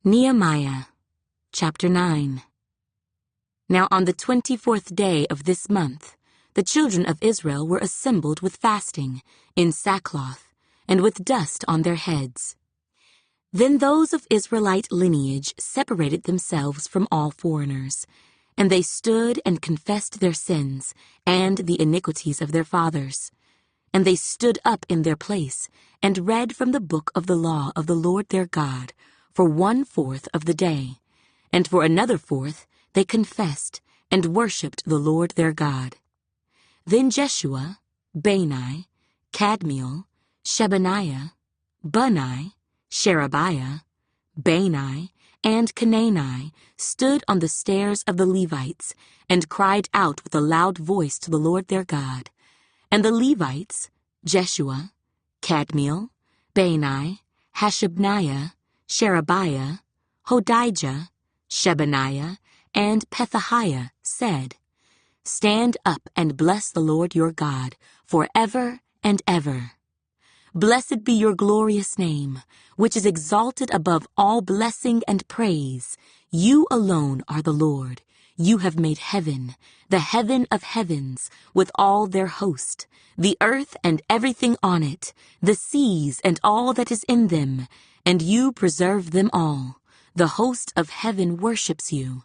Nehemiah, chapter 9. Now on the 24th day of this month, the children of Israel were assembled with fasting, in sackcloth, and with dust on their heads. Then those of Israelite lineage separated themselves from all foreigners, and they stood and confessed their sins and the iniquities of their fathers. And they stood up in their place and read from the book of the law of the Lord their God for 1/4 of the day, and for another 4th they confessed and worshipped the Lord their God. Then Jeshua, Bani, Kadmiel, Shebaniah, Bunni, Sherebiah, Bani, and Canaani stood on the stairs of the Levites and cried out with a loud voice to the Lord their God. And the Levites, Jeshua, Kadmiel, Bani, Hashabniah, Sherebiah, Hodijah, Shebaniah, and Pethahiah said, "Stand up and bless the Lord your God forever and ever. Blessed be your glorious name, which is exalted above all blessing and praise. You alone are the Lord. You have made heaven, the heaven of heavens, with all their host, the earth and everything on it, the seas and all that is in them, and you preserve them all. The host of heaven worships you.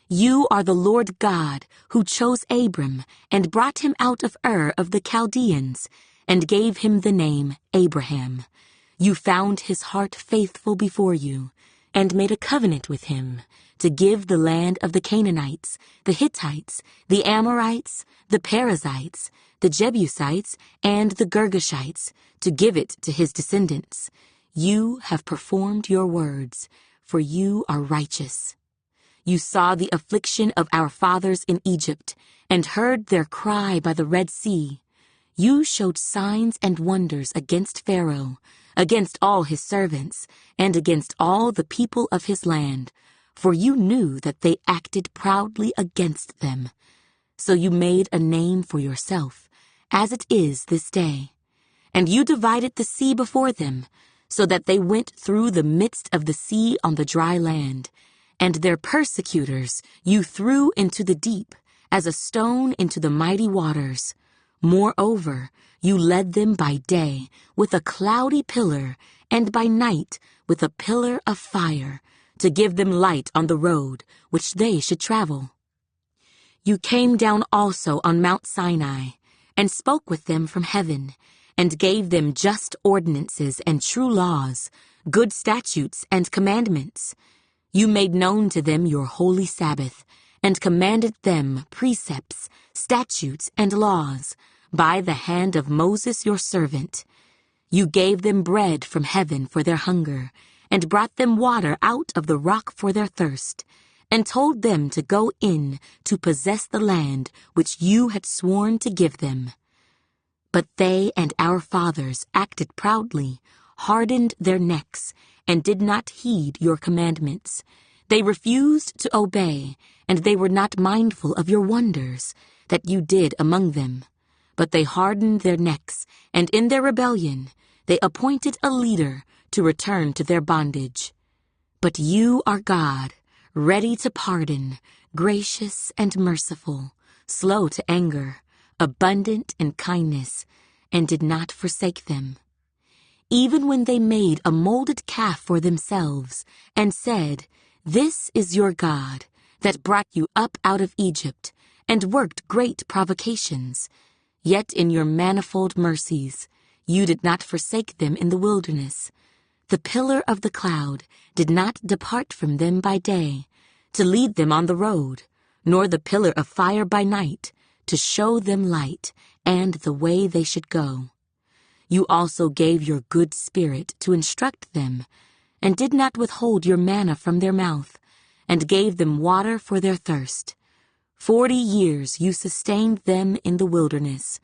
You are the Lord God, who chose Abram and brought him out of Ur of the Chaldeans, and gave him the name Abraham. You found his heart faithful before you, and made a covenant with him, to give the land of the Canaanites, the Hittites, the Amorites, the Perizzites, the Jebusites, and the Girgashites, to give it to his descendants. You have performed your words, for you are righteous. You saw the affliction of our fathers in Egypt, and heard their cry by the Red Sea. You showed signs and wonders against Pharaoh, against all his servants, and against all the people of his land, for you knew that they acted proudly against them. So you made a name for yourself, as it is this day. And you divided the sea before them, so that they went through the midst of the sea on the dry land, and their persecutors you threw into the deep, as a stone into the mighty waters. Moreover, you led them by day with a cloudy pillar, and by night with a pillar of fire, to give them light on the road which they should travel. You came down also on Mount Sinai, and spoke with them from heaven, and gave them just ordinances and true laws, good statutes and commandments. You made known to them your holy Sabbath, and commanded them precepts, statutes, and laws, by the hand of Moses your servant. You gave them bread from heaven for their hunger, and brought them water out of the rock for their thirst, and told them to go in to possess the land which you had sworn to give them. But they and our fathers acted proudly, hardened their necks, and did not heed your commandments. They refused to obey, and they were not mindful of your wonders that you did among them. But they hardened their necks, and in their rebellion they appointed a leader to return to their bondage. But you are God, ready to pardon, gracious and merciful, slow to anger, abundant in kindness, and did not forsake them. Even when they made a molded calf for themselves, and said, "This is your God, that brought you up out of Egypt, and worked great provocations," yet in your manifold mercies you did not forsake them in the wilderness. The pillar of the cloud did not depart from them by day, to lead them on the road, nor the pillar of fire by night, to show them light and the way they should go. You also gave your good spirit to instruct them, and did not withhold your manna from their mouth, and gave them water for their thirst. 40 years you sustained them in the wilderness.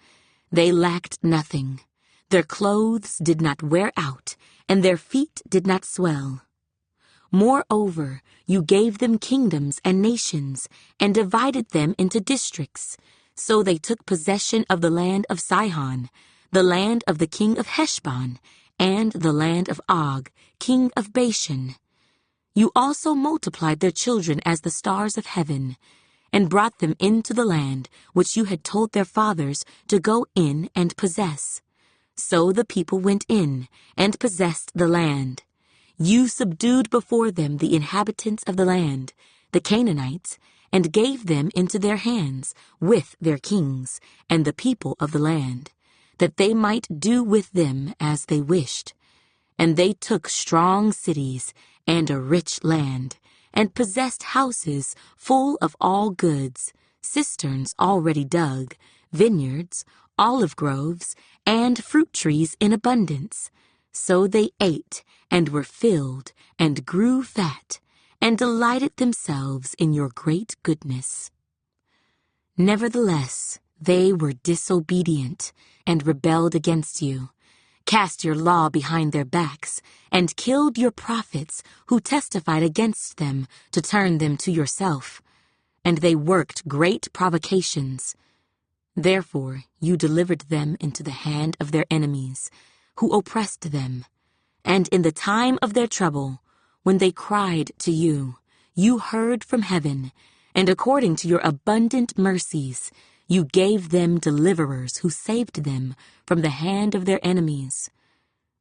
They lacked nothing. Their clothes did not wear out, and their feet did not swell. Moreover, you gave them kingdoms and nations, and divided them into districts. So they took possession of the land of Sihon, the land of the king of Heshbon, and the land of Og, king of Bashan. You also multiplied their children as the stars of heaven, and brought them into the land which you had told their fathers to go in and possess. So the people went in and possessed the land. You subdued before them the inhabitants of the land, the Canaanites, and gave them into their hands with their kings and the people of the land, that they might do with them as they wished. And they took strong cities and a rich land, and possessed houses full of all goods, cisterns already dug, vineyards, olive groves, and fruit trees in abundance. So they ate and were filled and grew fat, and delighted themselves in your great goodness. Nevertheless, they were disobedient and rebelled against you, cast your law behind their backs, and killed your prophets who testified against them to turn them to yourself. And they worked great provocations. Therefore you delivered them into the hand of their enemies, who oppressed them. And in the time of their trouble, when they cried to you, you heard from heaven, and according to your abundant mercies, you gave them deliverers who saved them from the hand of their enemies.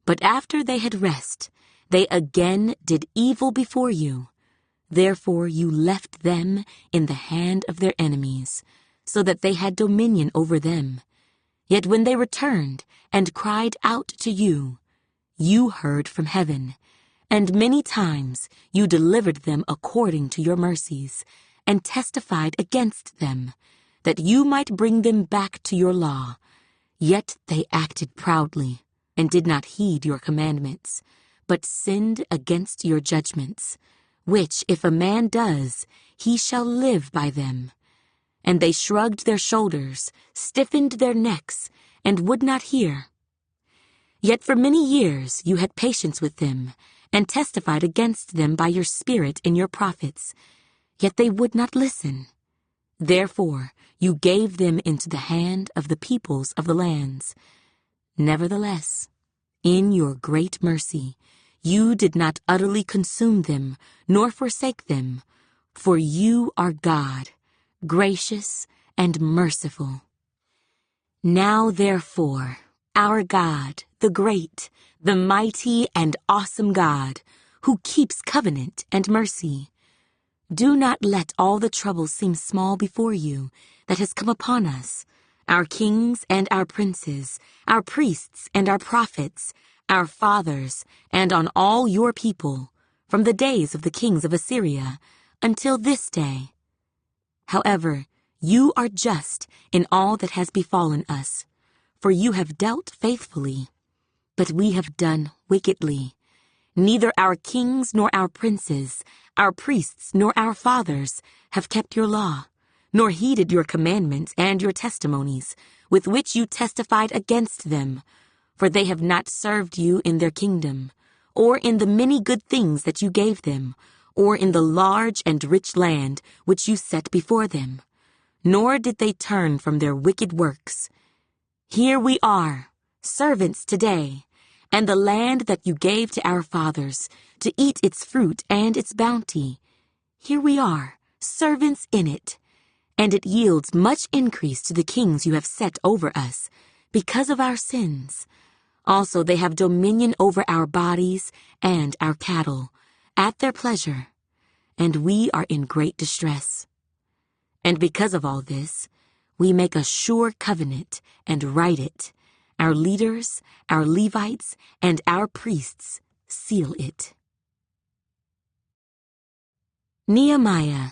But after they had rest, they again did evil before you. Therefore you left them in the hand of their enemies, so that they had dominion over them. Yet when they returned and cried out to you, you heard from heaven, and many times you delivered them according to your mercies, and testified against them, that you might bring them back to your law. Yet they acted proudly, and did not heed your commandments, but sinned against your judgments, which if a man does, he shall live by them. And they shrugged their shoulders, stiffened their necks, and would not hear. Yet for many years you had patience with them, and testified against them by your Spirit in your prophets. Yet they would not listen. Therefore you gave them into the hand of the peoples of the lands. Nevertheless, in your great mercy, you did not utterly consume them, nor forsake them, for you are God, gracious and merciful. Now therefore, our God, the great, the mighty and awesome God, who keeps covenant and mercy, do not let all the trouble seem small before you that has come upon us, our kings and our princes, our priests and our prophets, our fathers, and on all your people, from the days of the kings of Assyria until this day. However, you are just in all that has befallen us, for you have dealt faithfully, but we have done wickedly. Neither our kings nor our princes, our priests nor our fathers have kept your law, nor heeded your commandments and your testimonies, with which you testified against them, for they have not served you in their kingdom, or in the many good things that you gave them, or in the large and rich land which you set before them. Nor did they turn from their wicked works. Here we are, servants today, and the land that you gave to our fathers, to eat its fruit and its bounty. Here we are, servants in it, and it yields much increase to the kings you have set over us, because of our sins. Also they have dominion over our bodies and our cattle, at their pleasure, and we are in great distress. And because of all this, we make a sure covenant and write it. Our leaders, our Levites, and our priests seal it. Nehemiah,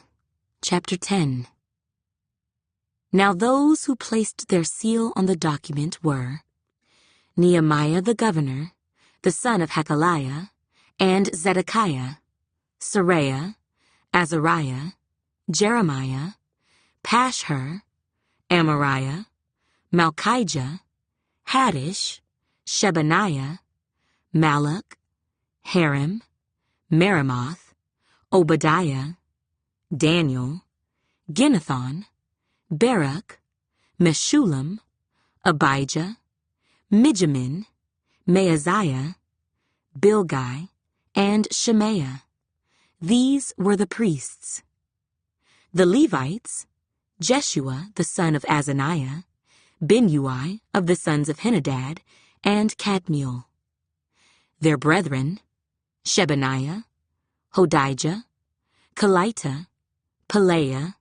chapter 10. Now those who placed their seal on the document were Nehemiah the governor, the son of Hakaliah, and Zedekiah, Seraiah, Azariah, Jeremiah, Pashhur, Amariah, Malchijah, Haddish, Shebaniah, Malach, Harim, Meremoth, Obadiah, Daniel, Ginnethon, Baruch, Meshullam, Abijah, Mijamin, Maaziah, Bilgai, and Shemaiah. These were the priests. The Levites, Jeshua the son of Azaniah, Binnui of the sons of Henadad, and Kadmiel. Their brethren, Shebaniah, Hodijah, Kelita, Pelaiah,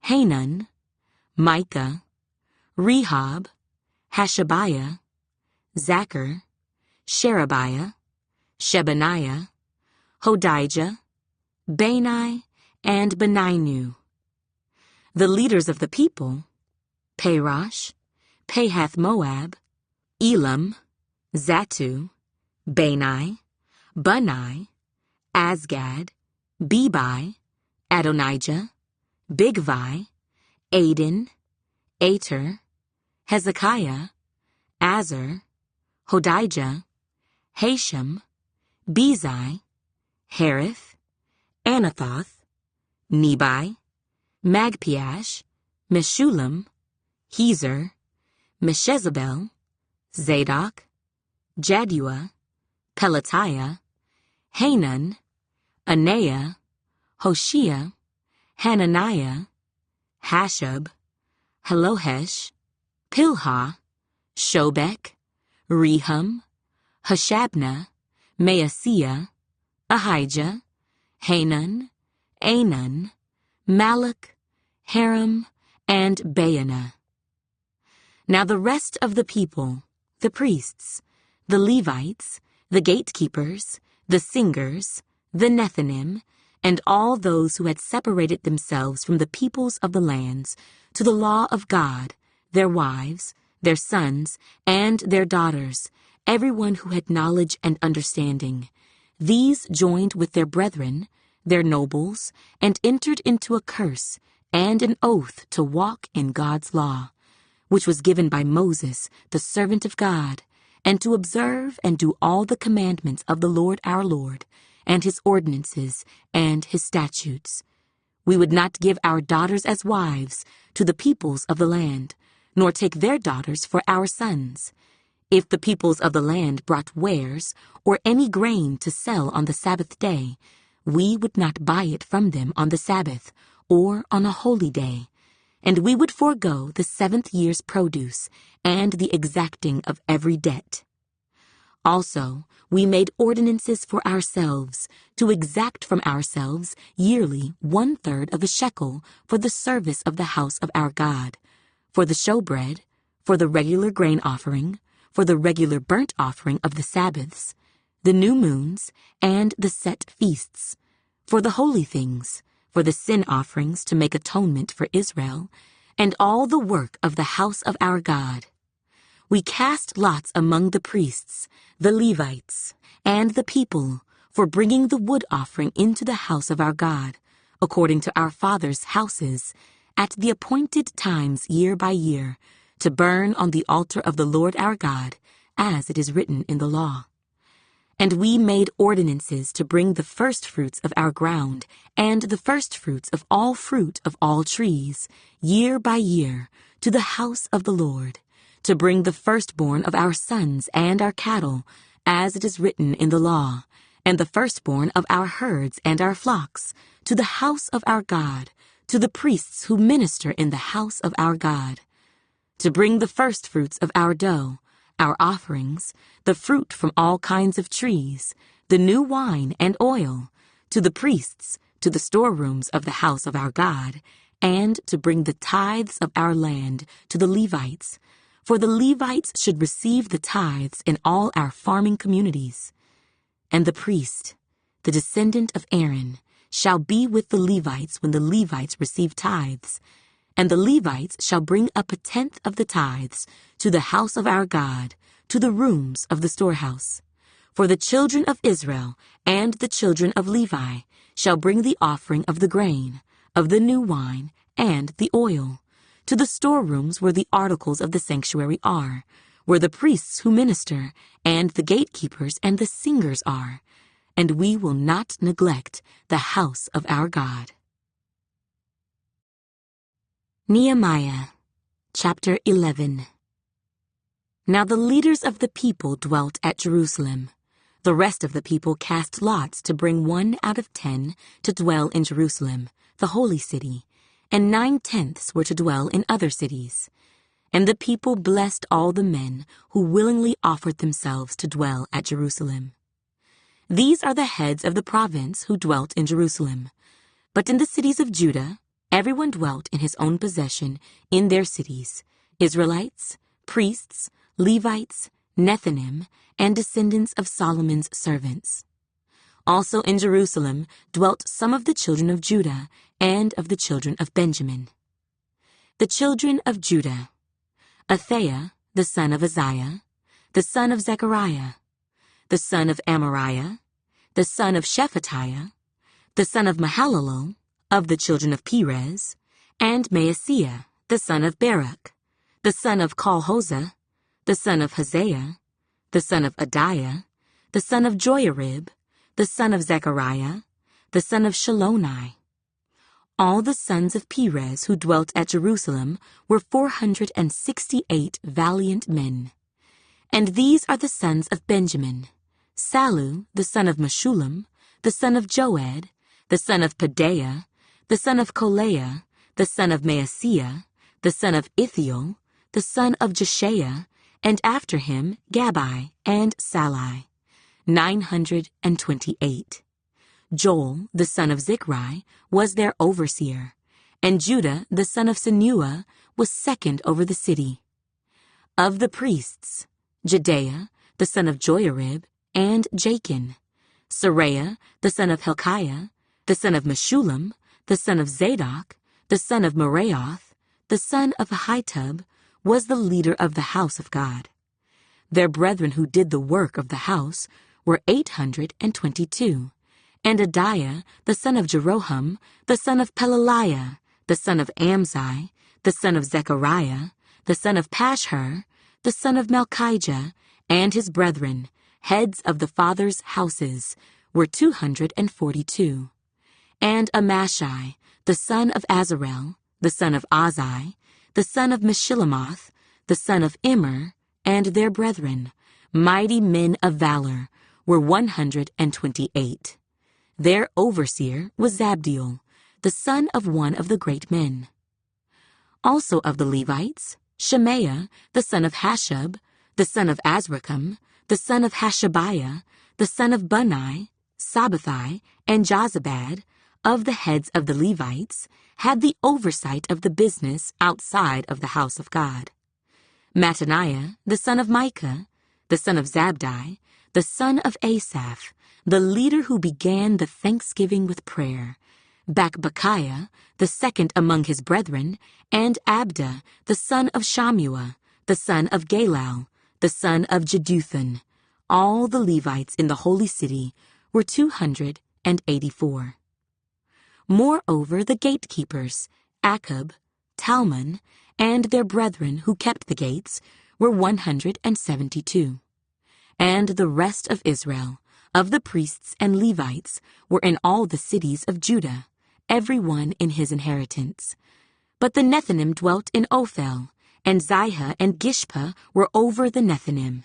Hanan, Micah, Rehob, Hashabiah, Zachar, Sherebiah, Shebaniah, Hodijah, Bani, and Beninu. The leaders of the people, Parosh, Pahath-Moab, Elam, Zatu, Bani, Bunai, Asgad, Bebai, Adonijah, Bigvai, Aden, Ater, Hezekiah, Azar, Hodijah, Hashem, Bezai, Harith, Anathoth, Nebai, Magpiash, Meshullam, Hezer, Meshezabel, Zadok, Jaddua, Pelatiah, Hanan, Anaiah, Hoshea, Hananiah, Hashab, Halohesh, Pilha, Shobek, Rehum, Hashabnah, Maaseiah, Ahijah, Hanan, Anan, Malach, Haram, and Baanah. Now the rest of the people, the priests, the Levites, the gatekeepers, the singers, the Nethinim, and all those who had separated themselves from the peoples of the lands to the law of God, their wives, their sons, and their daughters, everyone who had knowledge and understanding, these joined with their brethren, their nobles, and entered into a curse and an oath to walk in God's law, which was given by Moses, the servant of God, and to observe and do all the commandments of the Lord our Lord, and his ordinances and his statutes. We would not give our daughters as wives to the peoples of the land, nor take their daughters for our sons. If the peoples of the land brought wares or any grain to sell on the Sabbath day, we would not buy it from them on the Sabbath or on a holy day, and we would forego the 7th year's produce and the exacting of every debt. Also, we made ordinances for ourselves to exact from ourselves yearly 1/3 of a shekel for the service of the house of our God, for the showbread, for the regular grain offering, for the regular burnt offering of the Sabbaths, the new moons, and the set feasts, for the holy things, for the sin offerings to make atonement for Israel, and all the work of the house of our God. We cast lots among the priests, the Levites, and the people for bringing the wood offering into the house of our God, according to our fathers' houses, at the appointed times year by year, to burn on the altar of the Lord our God, as it is written in the law. And we made ordinances to bring the firstfruits of our ground and the firstfruits of all fruit of all trees, year by year, to the house of the Lord, to bring the firstborn of our sons and our cattle, as it is written in the law, and the firstborn of our herds and our flocks, to the house of our God, to the priests who minister in the house of our God, to bring the firstfruits of our dough, our offerings, the fruit from all kinds of trees, the new wine and oil, to the priests, to the storerooms of the house of our God, and to bring the tithes of our land to the Levites, for the Levites should receive the tithes in all our farming communities. And the priest, the descendant of Aaron, shall be with the Levites when the Levites receive tithes, and the Levites shall bring up 1/10 of the tithes to the house of our God, to the rooms of the storehouse. For the children of Israel and the children of Levi shall bring the offering of the grain, of the new wine, and the oil, to the storerooms where the articles of the sanctuary are, where the priests who minister, and the gatekeepers and the singers are, and we will not neglect the house of our God. Nehemiah, chapter 11. Now the leaders of the people dwelt at Jerusalem, The rest of the people cast lots to bring 1 out of 10 to dwell in Jerusalem, the holy city, and 9/10 were to dwell in other cities. And the people blessed all the men who willingly offered themselves to dwell at Jerusalem. These are the heads of the province who dwelt in Jerusalem. But in the cities of Judah, everyone dwelt in his own possession in their cities, Israelites, priests, Levites, Nethinim, and descendants of Solomon's servants. Also in Jerusalem dwelt some of the children of Judah and of the children of Benjamin. The children of Judah: Athaiah, the son of Uzziah, the son of Zechariah, the son of Amariah, the son of Shephatiah, the son of Mahalalel, of the children of Perez, and Maaseiah, the son of Baruch, the son of Col-Hozeh, the son of Hosea, the son of Adiah, the son of Joiarib, the son of Zechariah, the son of Shiloni. All the sons of Perez who dwelt at Jerusalem were 468 valiant men. And these are the sons of Benjamin: Sallu, the son of Meshullam, the son of Joed, the son of Pedaiah, the son of Kolaiah, the son of Maaseiah, the son of Ithiel, the son of Jeshiah, and after him Gabai and Salai, 928. Joel, the son of Zichri, was their overseer, and Judah, the son of Senua, was second over the city. Of the priests: Jedaiah, the son of Joiarib, and Jachin; Seraiah, the son of Hilkiah, the son of Meshullam, the son of Zadok, the son of Meraioth, the son of Ahitub, was the leader of the house of God. Their brethren who did the work of the house were 822. And Adiah, the son of Jeroham, the son of Pelaliah, the son of Amzi, the son of Zechariah, the son of Pashhur, the son of Malchijah, and his brethren, heads of the fathers' houses, were 242. And Amashai, the son of Azarel, the son of Azai, the son of Meshillemoth, the son of Immer, and their brethren, mighty men of valor, were 128. Their overseer was Zabdiel, the son of one of the great men. Also of the Levites: Shemaiah, the son of Hashub, the son of Azrikam, the son of Hashabiah, the son of Bunai, Sabbathai, and Jozabad, of the heads of the Levites, had the oversight of the business outside of the house of God. Mattaniah, the son of Micah, the son of Zabdi, the son of Asaph, the leader who began the thanksgiving with prayer; Bakbukiah, the second among his brethren; and Abda, the son of Shammua, the son of Galal, the son of Jeduthun. All the Levites in the holy city were 284. Moreover, the gatekeepers, Akub, Talmon, and their brethren who kept the gates, were 172. And the rest of Israel, of the priests and Levites, were in all the cities of Judah, every one in his inheritance. But the Nethinim dwelt in Ophel, and Zihah and Gishpa were over the Nethinim.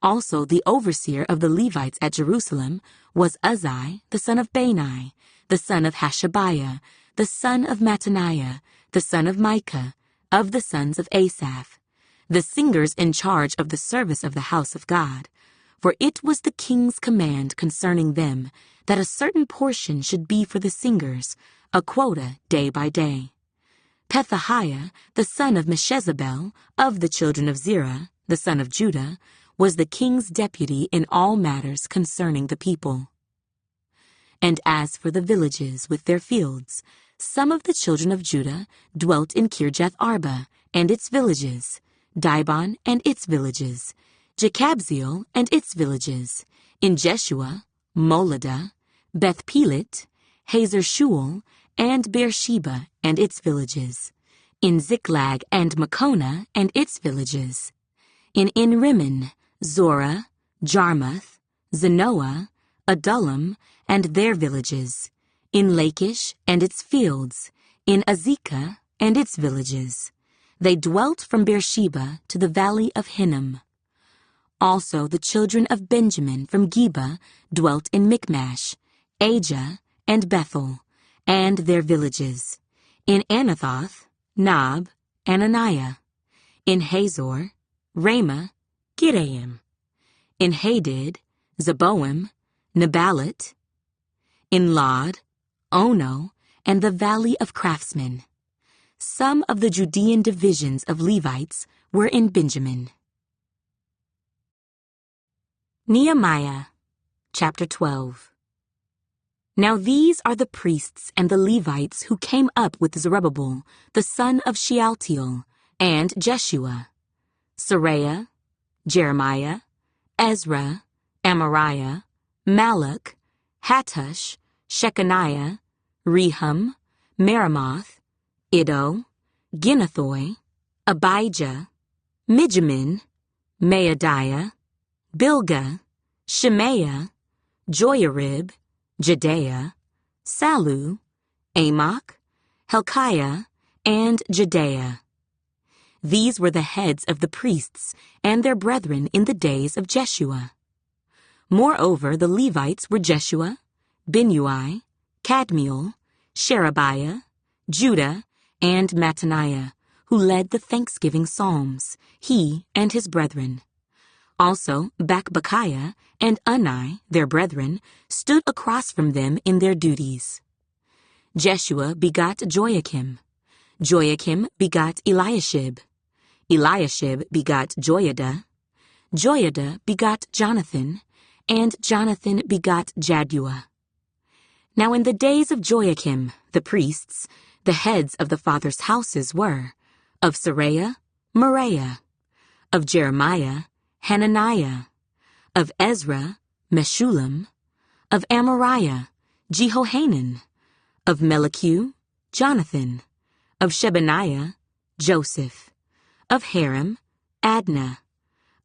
Also the overseer of the Levites at Jerusalem was Uzzi, the son of Bani, the son of Hashabiah, the son of Mattaniah, the son of Micah, of the sons of Asaph, the singers in charge of the service of the house of God. For it was the king's command concerning them that a certain portion should be for the singers, a quota day by day. Pethahiah, the son of Meshezabel, of the children of Zerah, the son of Judah, was the king's deputy in all matters concerning the people. And as for the villages with their fields, some of the children of Judah dwelt in Kirjath Arba and its villages, Dibon and its villages, Jekabzeel and its villages, in Jeshua, Moladah, Beth Pelet, Hazer Shual, and Beersheba and its villages, in Ziklag and Makona and its villages, in Rimmon, Zorah, Jarmuth, Zanoah, Adullam, and their villages, in Lachish and its fields, in Azekah and its villages. They dwelt from Beersheba to the valley of Hinnom. Also the children of Benjamin from Geba dwelt in Michmash, Ajah, and Bethel, and their villages, in Anathoth, Nob, Ananiah, in Hazor, Ramah, Gittaim, in Hadid, Zeboim, Nebalat, in Lod, Ono, and the Valley of Craftsmen. Some of the Judean divisions of Levites were in Benjamin. Nehemiah, chapter 12. Now these are the priests and the Levites who came up with Zerubbabel, the son of Shealtiel, and Jeshua, Seraiah, Jeremiah, Ezra, Amariah, Malach, Hattush, Shechaniah, Rehum, Meremoth, Iddo, Ginnethoi, Abijah, Mijamin, Maadiah, Bilgah, Shemaiah, Joiarib, Jedaiah, Sallu, Amok, Helkiah, and Jedaiah. These were the heads of the priests and their brethren in the days of Jeshua. Moreover, the Levites were Jeshua, Binnui, Kadmiel, Sherebiah, Judah, and Mattaniah, who led the thanksgiving psalms, he and his brethren. Also, Bakbukiah and Unni, their brethren, stood across from them in their duties. Jeshua begot Joachim. Joachim begot Eliashib. Eliashib begot Joiada. Joiada begot Jonathan, and Jonathan begot Jaddua. Now in the days of Joachim, the priests, the heads of the fathers' houses were, of Seraiah, Moriah, of Jeremiah, Hananiah, of Ezra, Meshullam, of Amariah, Jehohanan, of Melichu, Jonathan, of Shebaniah, Joseph, of Haram, Adnah,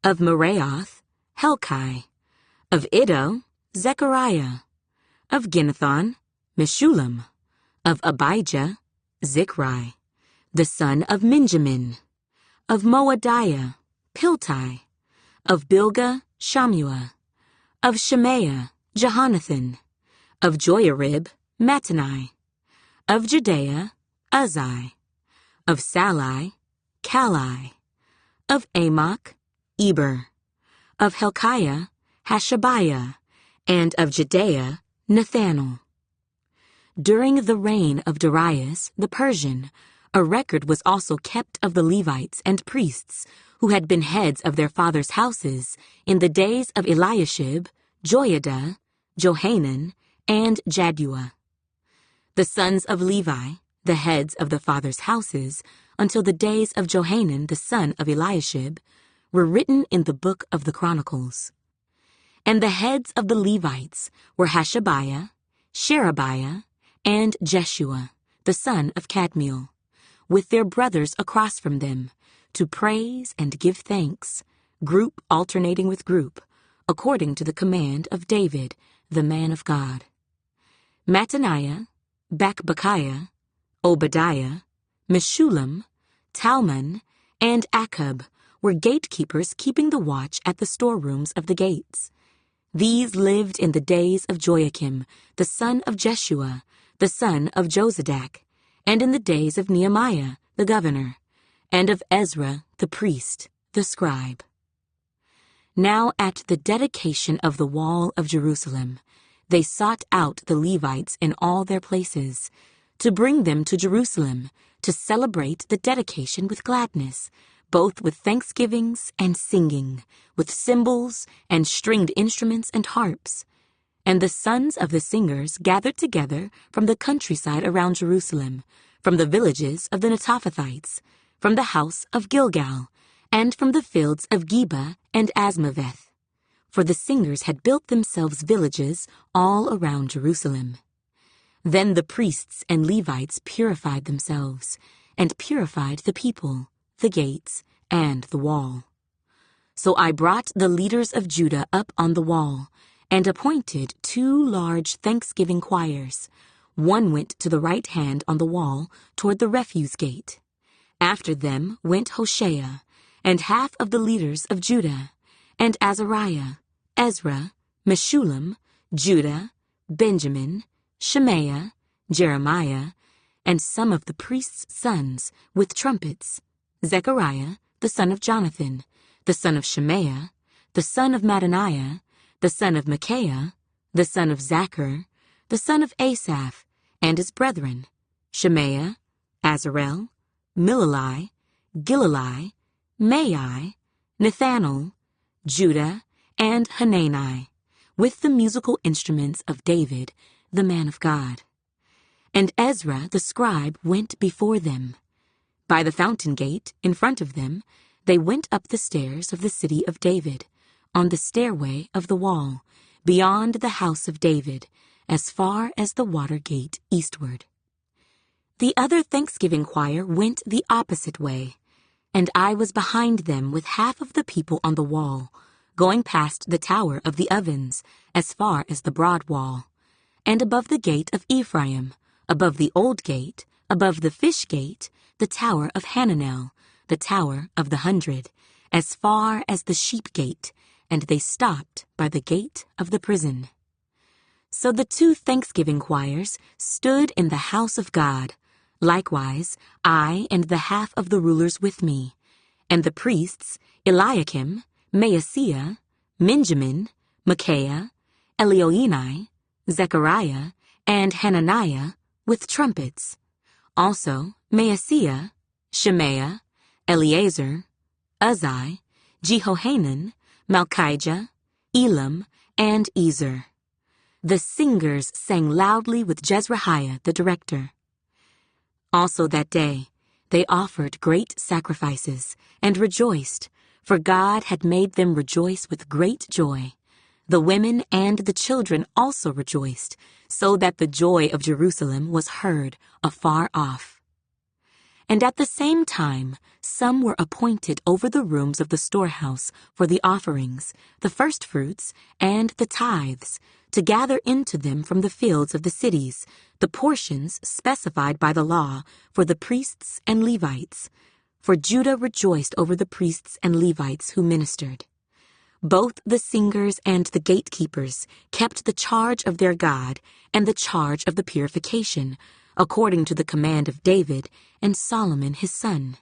of Meraioth, Helkai, of Iddo, Zechariah, of Ginnethon, Meshullam, of Abijah, Zichri, the son of Minjamin, of Moadiah, Piltai, of Bilgah, Shammua, of Shemaiah, Jehonathan, of Joiarib, Mattani, of Jedaiah, Uzzi, of Salai, Kalai, of Amok, Eber, of Helkiah, Hashabiah, and of Jedaiah, Nathanael. During the reign of Darius the Persian, a record was also kept of the Levites and priests who had been heads of their fathers' houses in the days of Eliashib, Joiada, Johanan, and Jaddua. The sons of Levi, the heads of the fathers' houses, until the days of Johanan the son of Eliashib, were written in the book of the Chronicles. And the heads of the Levites were Hashabiah, Sherebiah, and Jeshua, the son of Kadmiel, with their brothers across from them, to praise and give thanks, group alternating with group, according to the command of David, the man of God. Mattaniah, Bakbukiah, Obadiah, Meshullam, Talmon, and Akub were gatekeepers keeping the watch at the storerooms of the gates. These lived in the days of Joachim, the son of Jeshua, the son of Josadak, and in the days of Nehemiah, the governor, and of Ezra, the priest, the scribe. Now at the dedication of the wall of Jerusalem, they sought out the Levites in all their places, to bring them to Jerusalem, to celebrate the dedication with gladness, both with thanksgivings and singing, with cymbals and stringed instruments and harps. And the sons of the singers gathered together from the countryside around Jerusalem, from the villages of the Netophathites, from the house of Gilgal, and from the fields of Geba and Asmaveth. For the singers had built themselves villages all around Jerusalem. Then the priests and Levites purified themselves, and purified the people, the gates, and the wall. So I brought the leaders of Judah up on the wall, and appointed 2 large thanksgiving choirs. One went to the right hand on the wall toward the refuse gate. After them went Hoshea, and half of the leaders of Judah, and Azariah, Ezra, Meshullam, Judah, Benjamin, Shemaiah, Jeremiah, and some of the priests' sons with trumpets, Zechariah, the son of Jonathan, the son of Shemaiah, the son of Mattaniah, the son of Micaiah, the son of Zachar, the son of Asaph, and his brethren, Shemaiah, Azarel, Milalai, Gilalai, Maai, Nethanel, Judah, and Hanani, with the musical instruments of David, the man of God. And Ezra the scribe went before them. By the fountain gate, in front of them, they went up the stairs of the city of David, on the stairway of the wall, beyond the house of David, as far as the water gate eastward. The other thanksgiving choir went the opposite way, and I was behind them with half of the people on the wall, going past the tower of the ovens, as far as the broad wall, and above the gate of Ephraim, above the old gate, above the fish gate, the tower of Hananel, the tower of the 100, as far as the sheep gate, and they stopped by the gate of the prison. So the 2 thanksgiving choirs stood in the house of God, likewise I and the half of the rulers with me, and the priests Eliakim, Maaseiah, Minjamin, Micaiah, Elioenai, Zechariah, and Hananiah with trumpets, also Maaseiah, Shemaiah, Eleazar, Uzzi, Jehohanan, Malchijah, Elam, and Ezer. The singers sang loudly with Jezrahiah the director. Also that day they offered great sacrifices and rejoiced, for God had made them rejoice with great joy. The women and the children also rejoiced, so that the joy of Jerusalem was heard afar off. And at the same time, some were appointed over the rooms of the storehouse for the offerings, the firstfruits, and the tithes, to gather into them from the fields of the cities the portions specified by the law for the priests and Levites. For Judah rejoiced over the priests and Levites who ministered. Both the singers and the gatekeepers kept the charge of their God and the charge of the purification, according to the command of David and Solomon his son.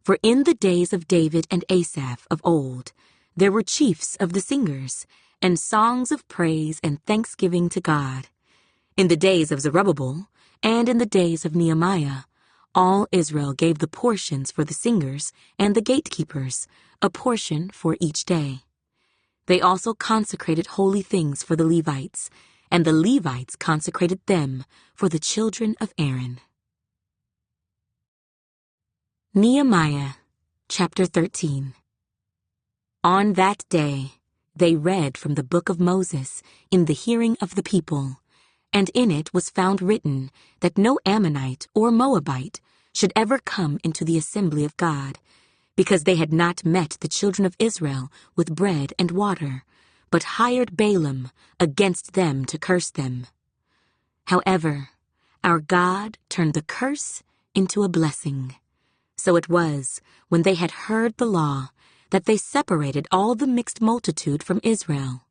For in the days of David and Asaph of old, there were chiefs of the singers, and songs of praise and thanksgiving to God. In the days of Zerubbabel, and in the days of Nehemiah, all Israel gave the portions for the singers and the gatekeepers, a portion for each day. They also consecrated holy things for the Levites, and the Levites consecrated them for the children of Aaron. Nehemiah, chapter 13. On that day, they read from the book of Moses in the hearing of the people, and in it was found written that no Ammonite or Moabite should ever come into the assembly of God, because they had not met the children of Israel with bread and water, but hired Balaam against them to curse them. However, our God turned the curse into a blessing. So it was, when they had heard the law, that they separated all the mixed multitude from Israel.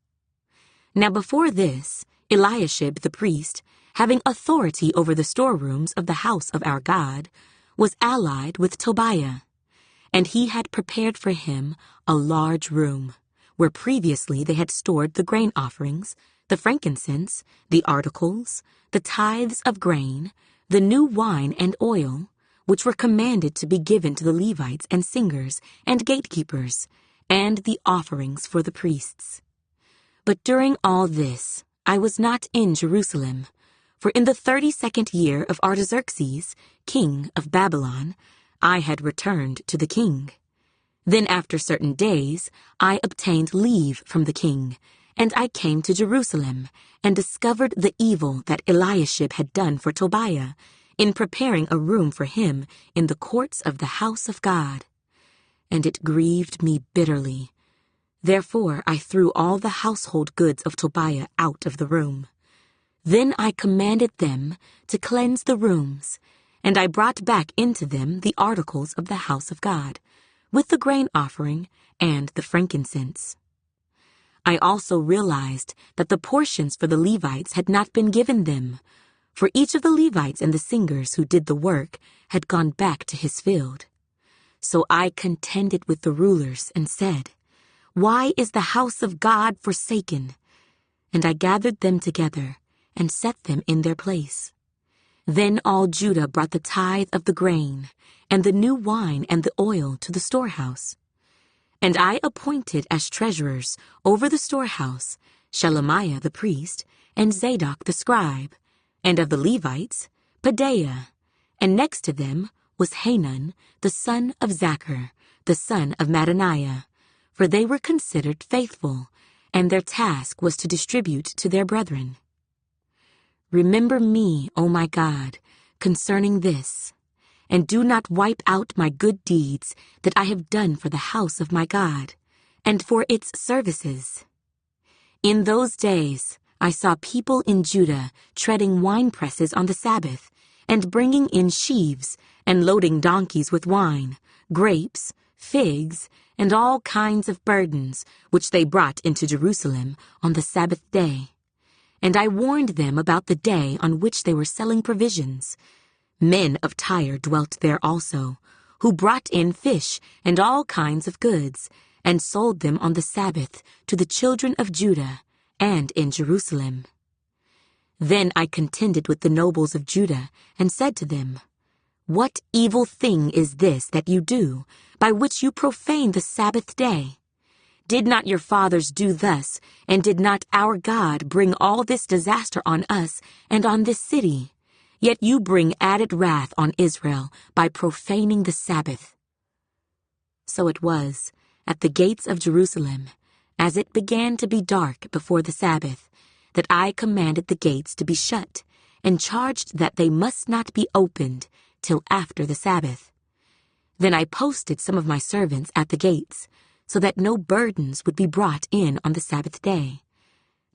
Now before this, Eliashib the priest, having authority over the storerooms of the house of our God, was allied with Tobiah, and he had prepared for him a large room, where previously they had stored the grain offerings, the frankincense, the articles, the tithes of grain, the new wine and oil, which were commanded to be given to the Levites and singers and gatekeepers, and the offerings for the priests. But during all this, I was not in Jerusalem, for in the 32nd year of Artaxerxes, king of Babylon, I had returned to the king. Then after certain days, I obtained leave from the king, and I came to Jerusalem, and discovered the evil that Eliashib had done for Tobiah, in preparing a room for him in the courts of the house of God. And it grieved me bitterly. Therefore I threw all the household goods of Tobiah out of the room. Then I commanded them to cleanse the rooms, and I brought back into them the articles of the house of God, with the grain offering and the frankincense. I also realized that the portions for the Levites had not been given them, for each of the Levites and the singers who did the work had gone back to his field. So I contended with the rulers and said, "Why is the house of God forsaken?" And I gathered them together and set them in their place. Then all Judah brought the tithe of the grain, and the new wine and the oil to the storehouse. And I appointed as treasurers over the storehouse Shelemiah the priest, and Zadok the scribe, and of the Levites, Pedaiah, and next to them was Hanan, the son of Zachar, the son of Mattaniah, for they were considered faithful, and their task was to distribute to their brethren. Remember me, O my God, concerning this, and do not wipe out my good deeds that I have done for the house of my God, and for its services. In those days I saw people in Judah treading wine presses on the Sabbath, and bringing in sheaves, and loading donkeys with wine, grapes, figs, and all kinds of burdens, which they brought into Jerusalem on the Sabbath day. And I warned them about the day on which they were selling provisions. Men of Tyre dwelt there also, who brought in fish and all kinds of goods, and sold them on the Sabbath to the children of Judah, and in Jerusalem. Then I contended with the nobles of Judah, and said to them, "What evil thing is this that you do, by which you profane the Sabbath day? Did not your fathers do thus, and did not our God bring all this disaster on us and on this city? Yet you bring added wrath on Israel by profaning the Sabbath." So it was, at the gates of Jerusalem, as it began to be dark before the Sabbath, that I commanded the gates to be shut, and charged that they must not be opened till after the Sabbath. Then I posted some of my servants at the gates, so that no burdens would be brought in on the Sabbath day.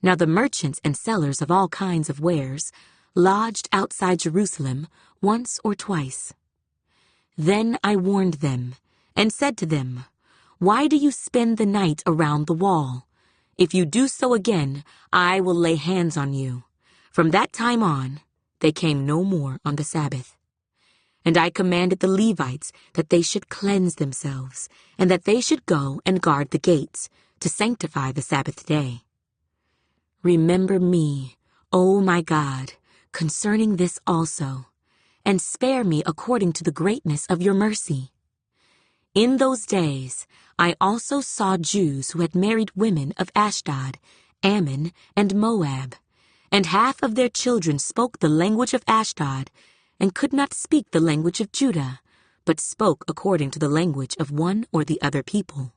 Now the merchants and sellers of all kinds of wares lodged outside Jerusalem once or twice. Then I warned them, and said to them, "Why do you spend the night around the wall? If you do so again, I will lay hands on you." From that time on, they came no more on the Sabbath. And I commanded the Levites that they should cleanse themselves, and that they should go and guard the gates, to sanctify the Sabbath day. Remember me, O my God, concerning this also, and spare me according to the greatness of your mercy. In those days I also saw Jews who had married women of Ashdod, Ammon, and Moab, and half of their children spoke the language of Ashdod, and could not speak the language of Judah, but spoke according to the language of one or the other people.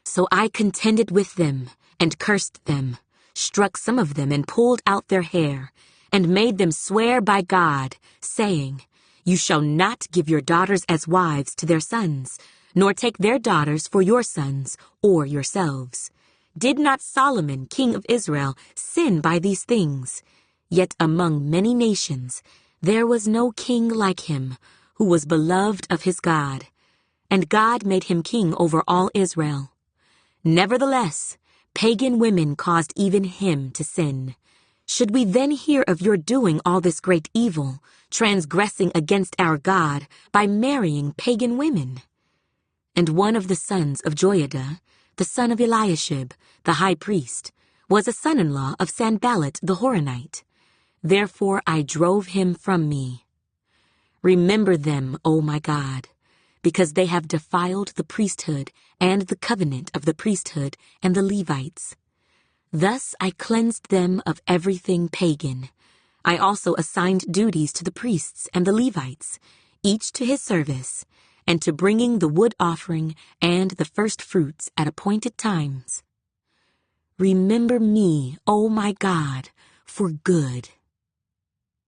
So I contended with them, and cursed them, struck some of them, and pulled out their hair, and made them swear by God, saying, "You shall not give your daughters as wives to their sons, nor take their daughters for your sons, or yourselves. Did not Solomon, king of Israel, sin by these things? Yet among many nations there was no king like him, who was beloved of his God, and God made him king over all Israel. Nevertheless, pagan women caused even him to sin. Should we then hear of your doing all this great evil, transgressing against our God by marrying pagan women?" And one of the sons of Joiada, the son of Eliashib, the high priest, was a son-in-law of Sanballat the Horonite. Therefore I drove him from me. Remember them, O my God, because they have defiled the priesthood and the covenant of the priesthood and the Levites. Thus I cleansed them of everything pagan. I also assigned duties to the priests and the Levites, each to his service, and to bringing the wood offering and the first fruits at appointed times. Remember me, O my God, for good.